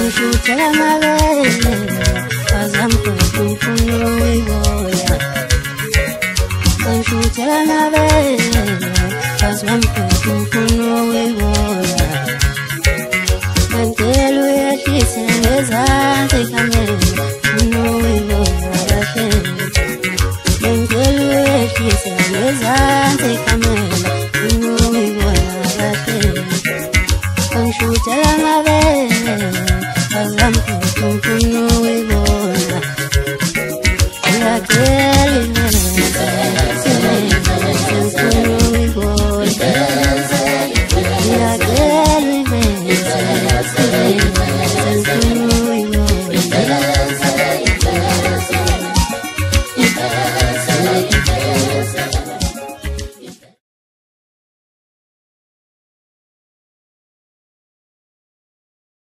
Angishutela mabele Azamkwetu mfuno wiboya Angishutela mabele Azamkwetu mfuno wiboya Bentelu yehlise ngezansi kamele Mfuno wiboya kahlele Bentelu yehlise ngezansi kamele Mfuno wiboya kahlele Angishutela mabele Azamkwetu mfuno wiboya Yakeli mfuno wiboya Yakeli